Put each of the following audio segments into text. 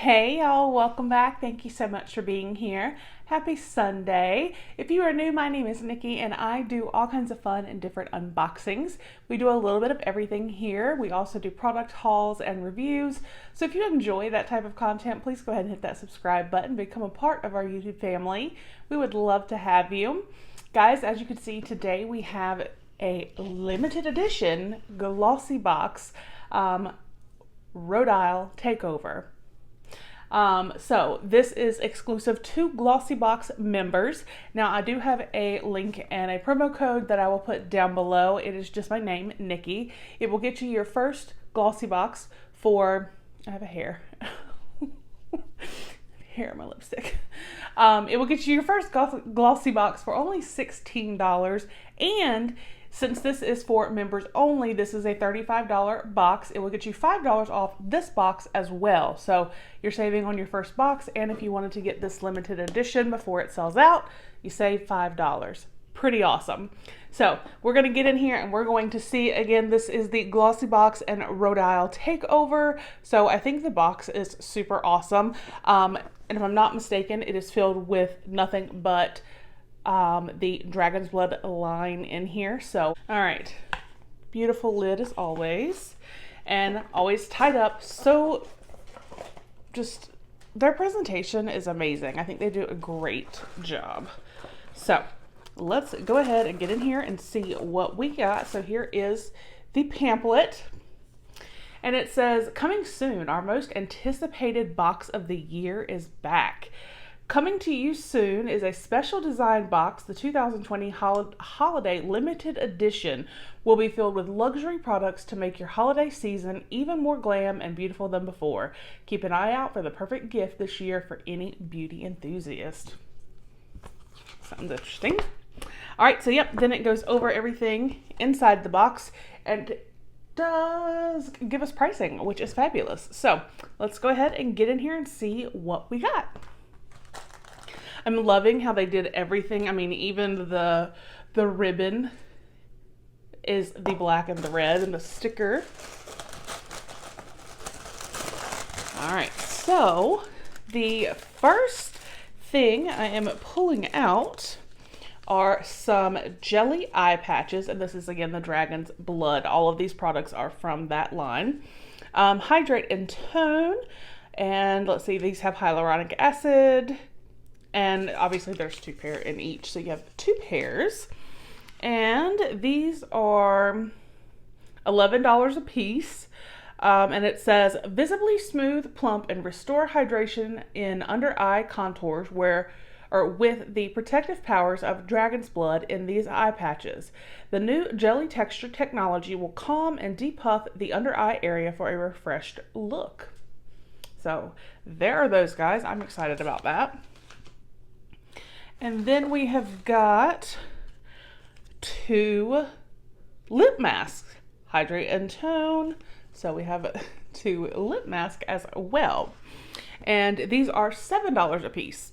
Hey y'all, welcome back. Thank you so much for being here. Happy Sunday. If you are new, my name is Nikki and I do all kinds of fun and different unboxings. We do a little bit of everything here. We also do product hauls and reviews. So if you enjoy that type of content, please go ahead and hit that subscribe button, become a part of our YouTube family. We would love to have you. Guys, as you can see today, we have a limited edition GlossyBox Rodial takeover. So this is exclusive to GlossyBox members. Now I do have a link and a promo code that I will put down below. It is just my name, Nikki. It will get you your first GlossyBox for, I have a hair. Hair in my lipstick. It will get you your first GlossyBox for only $16, and since this is for members only, this is a $35 box. It will get you $5 off this box as well. So you're saving on your first box, and if you wanted to get this limited edition before it sells out, you save $5. Pretty awesome. So we're going to get in here and we're going to see, again, this is the GlossyBox and Rodial takeover. So I think the box is super awesome. And if I'm not mistaken, it is filled with nothing but the Dragon's Blood line in here. So, all right, beautiful lid as always, and always tied up. So just their presentation is amazing. I think they do a great job. So let's go ahead and get in here and see what we got. So here is the pamphlet, and it says, coming soon, our most anticipated box of the year is back. Coming to you soon is a special design box. The 2020 holiday limited edition will be filled with luxury products to make your holiday season even more glam and beautiful than before. Keep an eye out for the perfect gift this year for any beauty enthusiast. Sounds interesting. All right, so yep, then it goes over everything inside the box and does give us pricing, which is fabulous. So let's go ahead and get in here and see what we got. I'm loving how they did everything. I mean, even the ribbon is the black and the red, and the sticker. All right, so the first thing I am pulling out are some jelly eye patches, and this is again the Dragon's Blood. All of these products are from that line. Hydrate and tone, and let's see, these have hyaluronic acid. And obviously there's 2 pairs in each, so you have 2 pairs. And these are $11 a piece. And it says, visibly smooth, plump, and restore hydration in under eye contours with the protective powers of Dragon's Blood in these eye patches. The new jelly texture technology will calm and depuff the under eye area for a refreshed look. So there are those guys. I'm excited about that. And then we have got 2 lip masks, Hydrate and Tone. So we have 2 lip masks as well. And these are $7 a piece.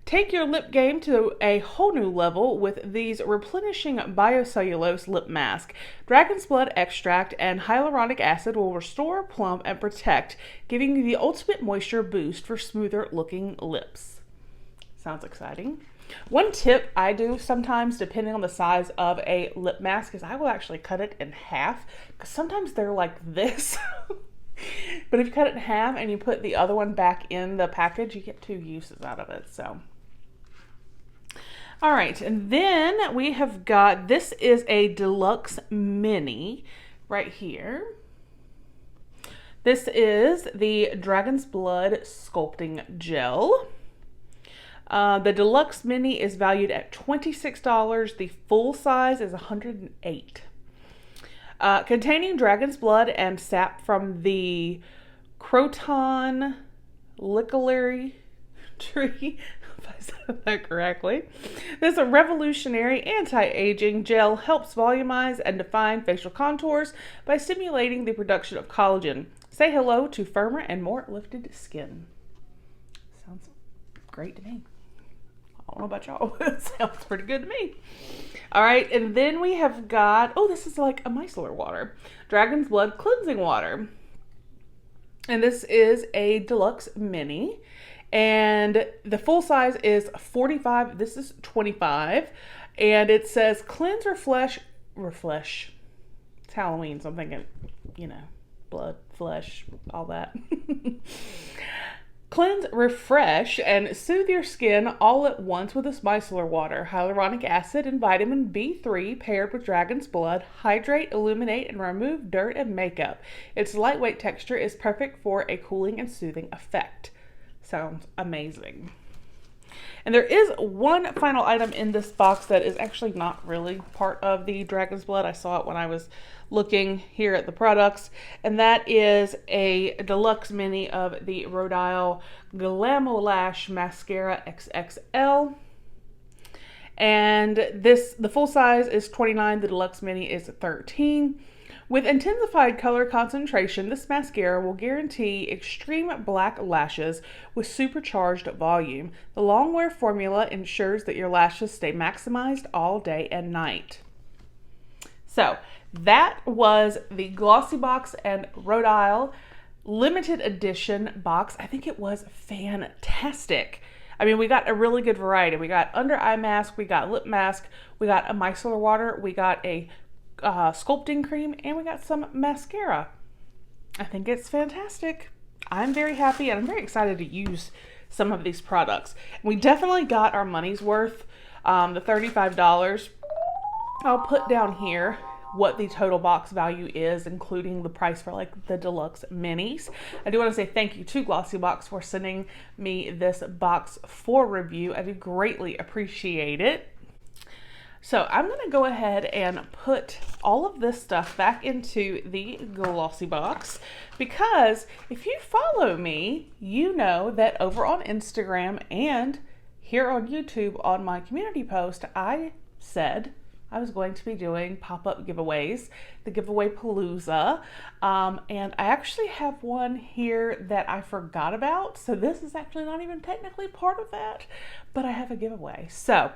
Take your lip game to a whole new level with these replenishing biocellulose lip mask. Dragon's Blood extract and hyaluronic acid will restore, plump, and protect, giving you the ultimate moisture boost for smoother looking lips. Sounds exciting. One tip I do sometimes, depending on the size of a lip mask, is I will actually cut it in half, because sometimes they're like this. But if you cut it in half and you put the other one back in the package, you get 2 uses out of it. So, all right, and then we have got, this is a deluxe mini right here. This is the Dragon's Blood Sculpting Gel. The deluxe mini is valued at $26. The full size is $108. Containing Dragon's Blood and sap from the Croton liculary tree, if I said that correctly. This revolutionary anti-aging gel helps volumize and define facial contours by stimulating the production of collagen. Say hello to firmer and more lifted skin. Sounds great to me. I don't know about y'all, but it sounds pretty good to me. All right, and then we have got, oh, this is like a micellar water. Dragon's Blood Cleansing Water. And this is a deluxe mini. And the full size is 45. This is 25. And it says cleanse, refresh. It's Halloween, so I'm thinking, you know, blood, flesh, all that. Cleanse, refresh, and soothe your skin all at once with this micellar water. Hyaluronic acid and vitamin B3 paired with dragon's blood hydrate, illuminate, and remove dirt and makeup. Its lightweight texture is perfect for a cooling and soothing effect. Sounds amazing. And there is one final item in this box that is actually not really part of the dragon's blood. I saw it when I was looking here at the products, and that is a deluxe mini of the Rodial Glamo Lash Mascara XXL. And the full size is 29, the deluxe mini is 13. With intensified color concentration, this mascara will guarantee extreme black lashes with supercharged volume. The long wear formula ensures that your lashes stay maximized all day and night. So that was the GlossyBox and Rodial limited edition box. I think it was fantastic. I mean, we got a really good variety. We got under eye mask, we got lip mask, we got a micellar water, we got a sculpting cream, and we got some mascara. I think it's fantastic. I'm very happy and I'm very excited to use some of these products. We definitely got our money's worth. The $35. I'll put down here what the total box value is, including the price for like the deluxe minis. I do want to say thank you to GlossyBox for sending me this box for review. I do greatly appreciate it. So I'm going to go ahead and put all of this stuff back into the GlossyBox, because if you follow me, you know that over on Instagram and here on YouTube on my community post, I said I was going to be doing pop-up giveaways, the giveaway palooza, and I actually have one here that I forgot about, so this is actually not even technically part of that, but I have a giveaway. So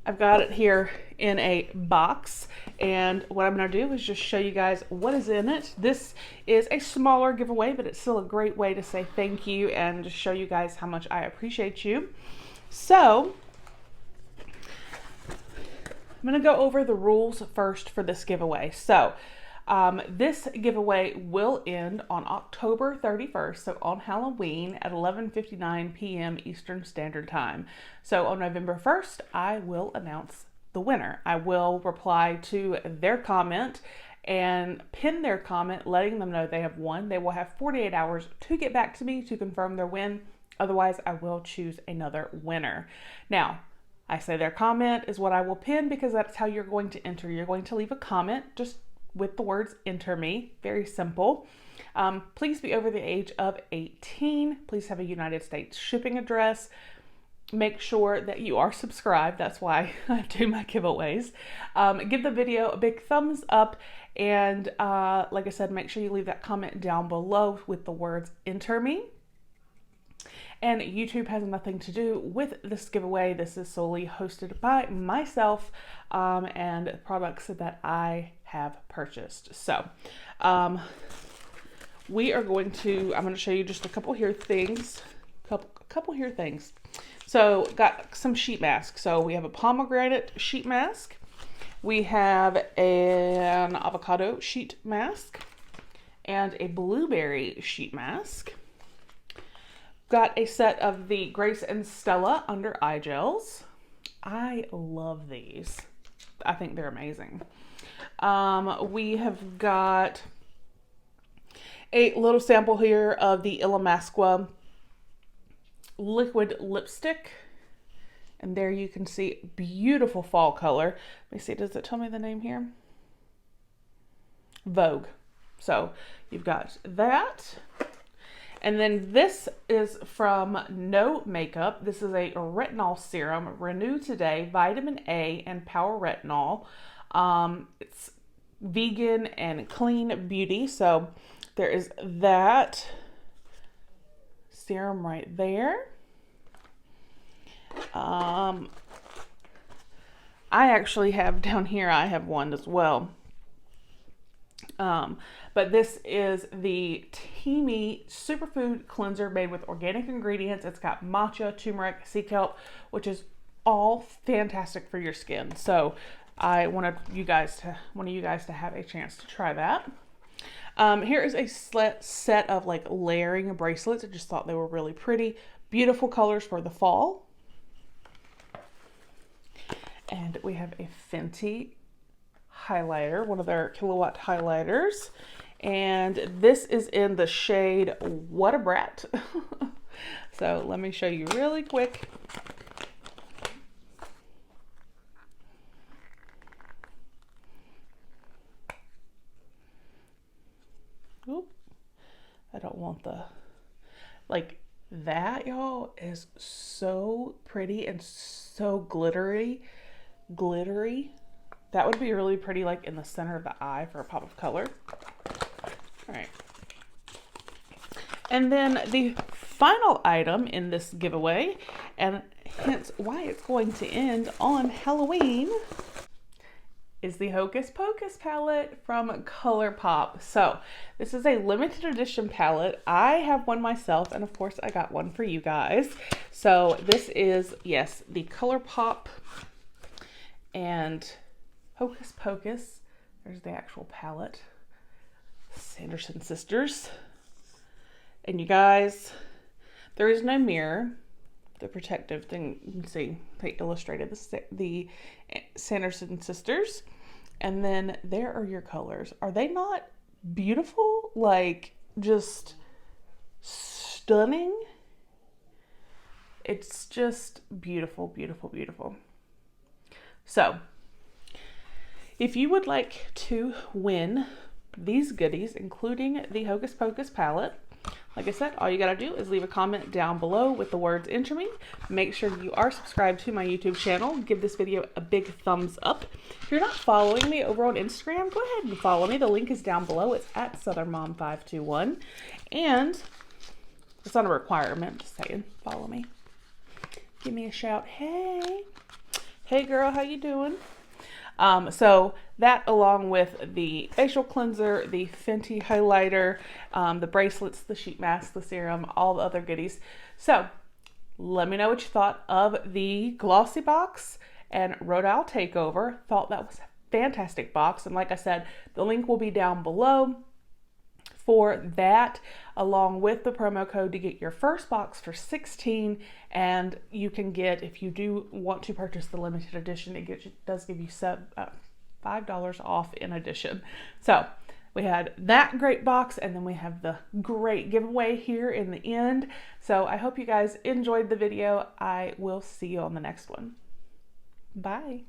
I've got it here in a box, and what I'm going to do is just show you guys what is in it. This is a smaller giveaway, but it's still a great way to say thank you and just show you guys how much I appreciate you. So I'm going to go over the rules first for this giveaway. So this giveaway will end on October 31st, so on Halloween at 11:59 p.m. Eastern Standard Time. So on November 1st, I will announce the winner. I will reply to their comment and pin their comment, letting them know they have won. They will have 48 hours to get back to me to confirm their win. Otherwise, I will choose another winner. Now, I say their comment is what I will pin because that's how you're going to enter. You're going to leave a comment just with the words "enter me." Very simple. Please be over the age of 18. Please have a United States shipping address. Make sure that you are subscribed. That's why I do my giveaways. Give the video a big thumbs up. And like I said, make sure you leave that comment down below with the words "enter me." And YouTube has nothing to do with this giveaway. This is solely hosted by myself and products that I have purchased. So I'm going to show you just a couple here things. So got some sheet masks. So we have a pomegranate sheet mask. We have an avocado sheet mask and a blueberry sheet mask. Got a set of the Grace and Stella under eye gels. I love these. I think they're amazing. We have got a little sample here of the Illamasqua liquid lipstick. And there you can see beautiful fall color. Let me see, does it tell me the name here? Vogue. So you've got that. And then this is from No Makeup. This is a retinol serum, Renew Today, Vitamin A and Power Retinol. It's vegan and clean beauty. So there is that serum right there. I actually have down here, I have one as well. But this is the Teamy Superfood Cleanser made with organic ingredients. It's got matcha, turmeric, sea kelp, which is all fantastic for your skin. So I wanted you guys to have a chance to try that. Here is a set of like layering bracelets. I just thought they were really pretty. Beautiful colors for the fall. And we have a Fenty highlighter, one of their kilowatt highlighters. And this is in the shade What a Brat. So let me show you really quick. Oop. I don't want the, like that, y'all, is so pretty and so glittery. That would be really pretty like in the center of the eye for a pop of color. All right. And then the final item in this giveaway, and hence why it's going to end on Halloween, is the Hocus Pocus palette from ColourPop. So this is a limited edition palette. I have one myself, and of course I got one for you guys. So this is, yes, the ColourPop and Hocus Pocus. There's the actual palette. Sanderson Sisters. And you guys, there is no mirror. The protective thing, you can see they illustrated the Sanderson Sisters. And then there are your colors. Are they not beautiful? Like, just stunning. It's just beautiful, beautiful, beautiful. So if you would like to win these goodies, including the Hocus Pocus palette, like I said, all you gotta do is leave a comment down below with the words "enter me." Make sure you are subscribed to my YouTube channel. Give this video a big thumbs up. If you're not following me over on Instagram, go ahead and follow me. The link is down below. It's at SouthernMom521. And it's not a requirement, just saying, follow me. Give me a shout. Hey girl, how you doing? So that, along with the facial cleanser, the Fenty highlighter, the bracelets, the sheet mask, the serum, all the other goodies. So let me know what you thought of the GlossyBox and Rodial Takeover. Thought that was a fantastic box. And like I said, the link will be down below for that, along with the promo code to get your first box for $16. And you can get, if you do want to purchase the limited edition, it does give you $5 off in addition. So we had that great box, and then we have the great giveaway here in the end. So I hope you guys enjoyed the video. I will see you on the next one. Bye.